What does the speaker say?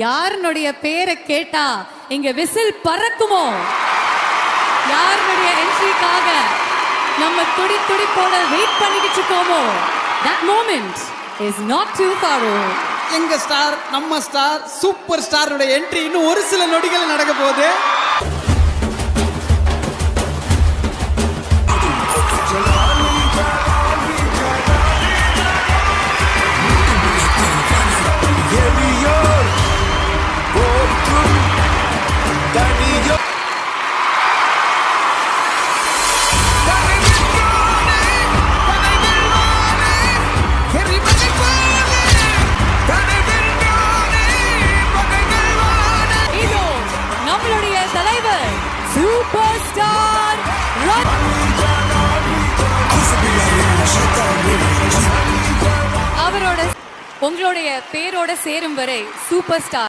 யாருடைய பேரை கேட்டா இங்க விசில் பறக்குமோ, யாருடைய என்ட்ரிக்காக நம்ம துடிப்போட வெயிட் பண்ணிக்கிட்டு இருக்கோமோ, that moment is not too far away. எங்க ஸ்டார், நம்ம ஸ்டார், சூப்பர் ஸ்டாரோட என்ட்ரி இன்னும் ஒரு சில நொடிகள் நடக்க போகுது. சூப்பர் ஸ்டார் அவரோட உங்களுடைய பேரோட சேரும் வரை சூப்பர் ஸ்டார்